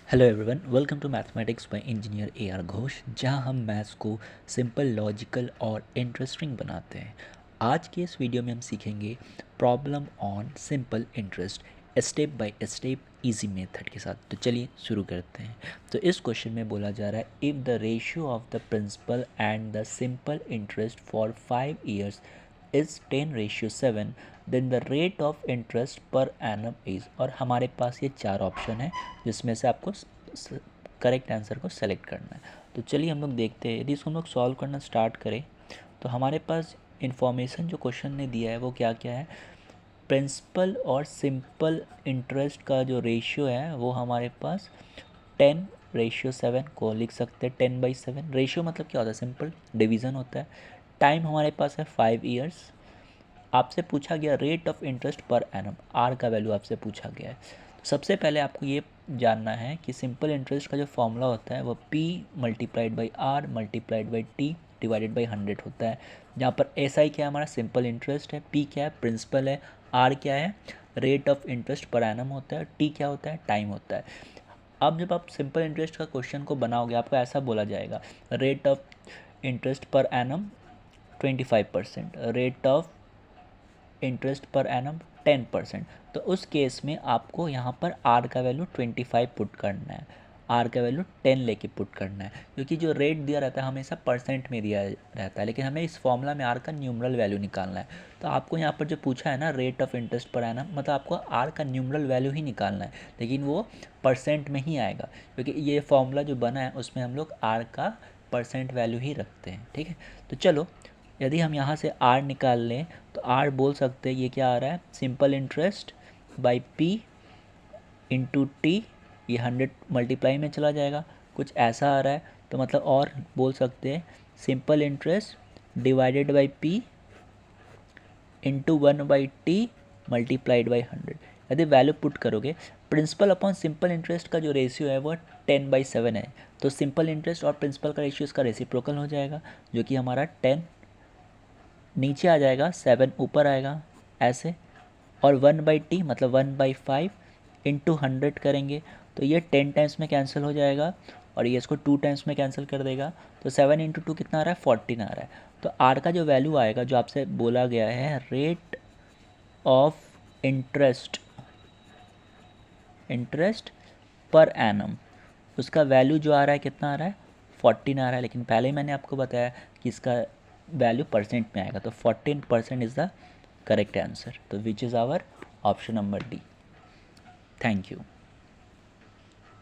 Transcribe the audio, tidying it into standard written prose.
Hello everyone, welcome to mathematics by engineer A R Ghosh, जहां हम maths को simple, logical और इंटरेस्टिंग बनाते हैं। आज के इस वीडियो में हम सीखेंगे problem on simple interest step by step easy method के साथ। तो चलिए शुरू करते हैं। तो इस क्वेश्चन में बोला जा रहा है, if the ratio of the principal and the simple interest for 5 years is 10:7, then the rate of interest per annum is. और हमारे पास ये 4 ऑप्शन है जिसमें से आपको करेक्ट आंसर को सेलेक्ट करना है। तो चलिए हम लोग देखते हैं। यदि इसको हम लोग सॉल्व करना स्टार्ट करें तो हमारे पास इन्फॉर्मेशन जो क्वेश्चन ने दिया है वो क्या क्या है। प्रिंसिपल और सिंपल इंटरेस्ट का जो रेशियो है वो हमारे पास 10:7 को लिख सकते हैं। 10/7 रेशियो मतलब क्या होता है, सिंपल डिवीज़न होता है। टाइम हमारे पास है 5 ईयर्स। आपसे पूछा गया rate of interest per annum, R का वैल्यू आपसे पूछा गया है। तो सबसे पहले आपको ये जानना है कि सिंपल इंटरेस्ट का जो फॉर्मूला होता है वो P multiplied by R multiplied by T divided by 100 होता है। जहाँ पर एस आई क्या है, हमारा सिंपल इंटरेस्ट है, P क्या है, प्रिंसिपल है, आर क्या है, rate of interest per annum होता है, टी क्या होता है, टाइम होता है। अब जब आप सिंपल इंटरेस्ट का क्वेश्चन को बनाओगे आपको ऐसा बोला जाएगा, rate of interest per annum 25%, rate of interest per annum 10%। तो उस केस में आपको यहाँ पर आर का वैल्यू 25 पुट करना है, आर का वैल्यू 10 लेके पुट करना है, क्योंकि जो रेट दिया रहता है हमेशा परसेंट में दिया रहता है, लेकिन हमें इस फॉर्मूला में आर का न्यूमरल वैल्यू निकालना है। तो आपको यहाँ पर जो पूछा है ना, rate of interest per annum, मतलब आपको आर का न्यूमरल वैल्यू ही निकालना है, लेकिन वो परसेंट में ही आएगा, क्योंकि ये फॉर्मूला जो बना है उसमें हम लोग आर का परसेंट वैल्यू ही रखते हैं। ठीक है, तो चलो यदि हम यहाँ से आर निकाल लें तो आर बोल सकते हैं ये क्या आ रहा है, simple interest by P into T. ये 100 मल्टीप्लाई में चला जाएगा, कुछ ऐसा आ रहा है। तो मतलब और बोल सकते हैं simple interest divided by P into 1/t multiplied by 100। यदि वैल्यू पुट करोगे, प्रिंसिपल अपॉन सिंपल इंटरेस्ट का जो रेशियो है वो 10/7 है, तो सिंपल इंटरेस्ट और प्रिंसिपल का रेशियो इसका रेसिप्रोकल हो जाएगा, जो कि हमारा 10 नीचे आ जाएगा, 7 ऊपर आएगा ऐसे, और 1/t मतलब 1/5 इंटू 100 करेंगे तो ये 10 टाइम्स में कैंसिल हो जाएगा, और ये इसको 2 टाइम्स में कैंसिल कर देगा। तो 7 इंटू 2 कितना आ रहा है, 14 आ रहा है। तो आर का जो वैल्यू आएगा, जो आपसे बोला गया है, rate of interest interest per annum, उसका वैल्यू जो आ रहा है कितना आ रहा है, 14 आ रहा है। लेकिन पहले ही मैंने आपको बताया कि इसका वैल्यू परसेंट में आएगा, तो 14% इज़ द करेक्ट आंसर। तो which is our option number D. Thank you.